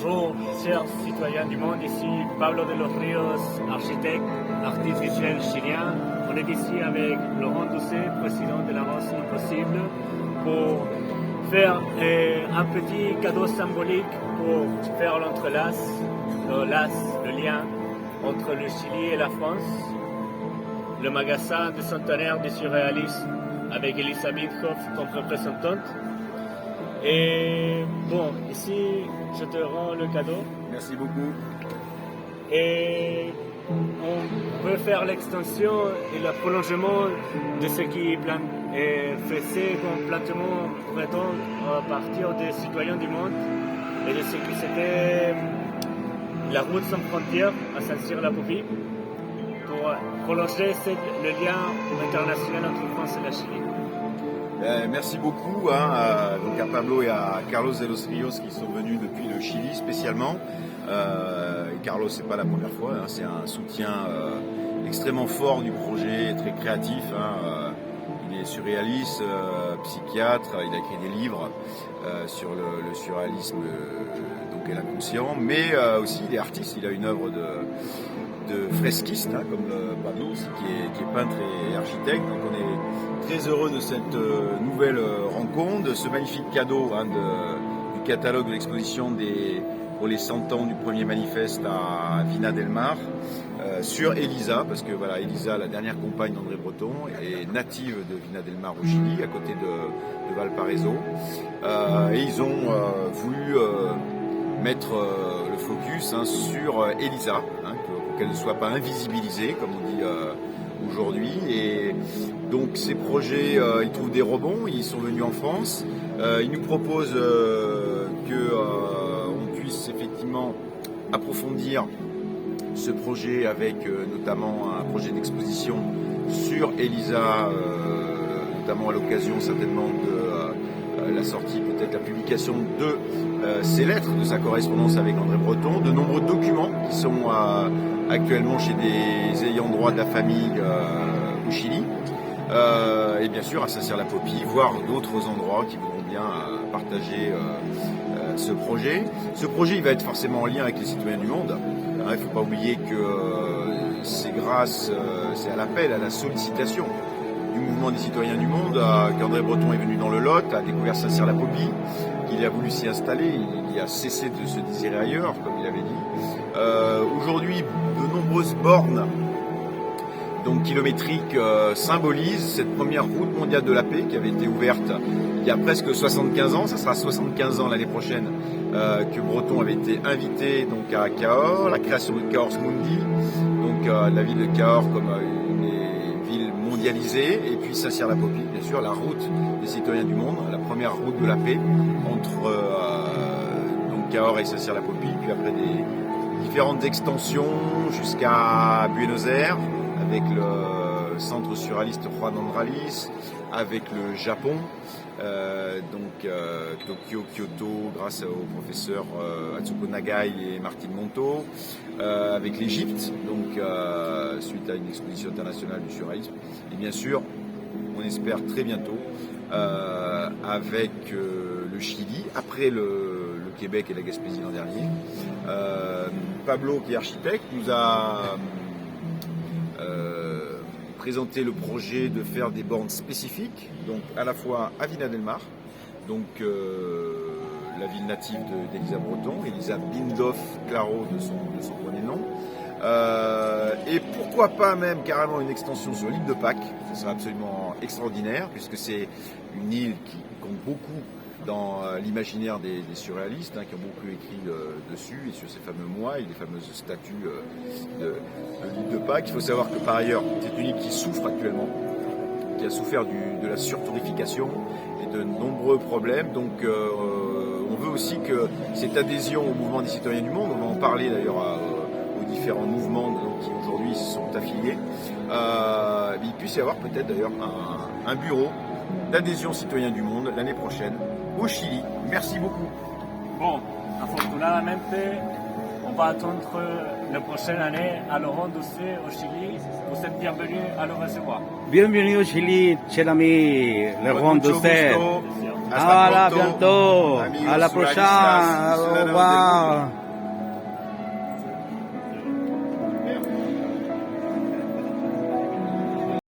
Bonjour, chers citoyens du monde, ici Pablo de los Ríos, architecte, artiste visuel chilien. On est ici avec Laurent Doucet, président de l'Avance Impossible, pour faire un petit cadeau symbolique pour faire l'entrelace, le lien entre le Chili et la France. Le magasin de centenaire du surréalisme avec Elisa Bidhoff comme représentante. Et bon, ici, je te rends le cadeau. Merci beaucoup. Et on peut faire l'extension et le prolongement de ce qui faisait complètement breton à partir des citoyens du monde et de ce qui c'était la route sans frontières à Saint-Cyr-la-Popie pour prolonger le lien international entre France et la Chili. Merci beaucoup donc à Pablo et à Carlos de los Ríos qui sont venus depuis le Chili spécialement. Et Carlos, c'est pas la première fois, c'est un soutien extrêmement fort du projet, très créatif. Il est surréaliste, psychiatre, il a écrit des livres sur le surréalisme donc et l'inconscient, mais aussi il est artiste, il a une œuvre de fresquiste, comme Pablo aussi, qui est peintre et architecte. Donc on est très heureux de cette nouvelle rencontre, de ce magnifique cadeau du catalogue de l'exposition pour les 100 ans du premier manifeste à Vina del Mar, sur Elisa, parce que voilà, Elisa, la dernière compagne d'André Breton, est native de Vina del Mar au Chili, à côté de Valparaiso. Et ils ont voulu mettre le focus sur Elisa, qu'elle ne soit pas invisibilisée, comme on dit aujourd'hui. Et donc ces projets, ils trouvent des rebonds, ils sont venus en France. Ils nous proposent qu'on puisse effectivement approfondir ce projet avec notamment un projet d'exposition sur Elisa, notamment à l'occasion certainement de la sortie, peut-être la publication de ses lettres, de sa correspondance avec André Breton, de nombreux documents qui sont actuellement chez des ayants droit de la famille au Chili, et bien sûr à Saint-Cyr-la-Popie, voire d'autres endroits qui voudront bien partager ce projet. Ce projet, il va être forcément en lien avec les citoyens du monde. Il ne faut pas oublier que c'est à l'appel, à la sollicitation du mouvement des citoyens du monde qu'André Breton est venu dans le Lot, a découvert Saint-Cyr-la-Popie, qu'il a voulu s'y installer, il a cessé de se désirer ailleurs, comme il avait dit. Aujourd'hui, de nombreuses bornes donc kilométriques symbolisent cette première route mondiale de la paix qui avait été ouverte il y a presque 75 ans. Ça sera 75 ans l'année prochaine que Breton avait été invité donc à Cahors, la création de Cahors Mundi, donc la ville de Cahors comme une ville mondialisée, et puis Saint-Cyr-la-Popie, bien sûr, la route des citoyens du monde, la première route de la paix entre donc Cahors et Saint-Cyr-la-Popie, puis après des différentes extensions jusqu'à Buenos Aires, avec le centre surréaliste Juan Andralis, avec le Japon, donc Tokyo, Kyoto, grâce au professeur Atsuko Nagai et Martine Monto, avec l'Égypte, donc suite à une exposition internationale du surréalisme, et bien sûr, on espère très bientôt, avec le Chili, après le Québec et la Gaspésie l'an dernier. Pablo, qui est architecte, nous a présenter le projet de faire des bornes spécifiques, donc à la fois à Vina del Mar, donc la ville native d'Elisa Breton, Elisa Bidhoff Claro de son premier nom, et pourquoi pas même carrément une extension sur l'île de Pâques. Ce serait absolument extraordinaire, puisque c'est une île qui compte beaucoup dans l'imaginaire des surréalistes, qui ont beaucoup écrit dessus et sur ces fameux mois et les fameuses statues de l'île de Pâques. Il faut savoir que par ailleurs, c'est une île qui souffre actuellement, qui a souffert de la surtourification et de nombreux problèmes. Donc on veut aussi que cette adhésion au mouvement des citoyens du monde, on va en parler d'ailleurs aux différents mouvements qui aujourd'hui sont affiliés, il puisse y avoir peut-être d'ailleurs un bureau d'adhésion citoyen du monde l'année prochaine au Chili. Merci beaucoup. Bon, afortunadamente, on va attendre la prochaine année à Laurent Doucet au Chili. Vous êtes bienvenue à le recevoir. Bienvenue au Chili, cher ami Laurent Doucet. Hasta À la pronto. bientôt. Amigos À la surrealistas, prochaine.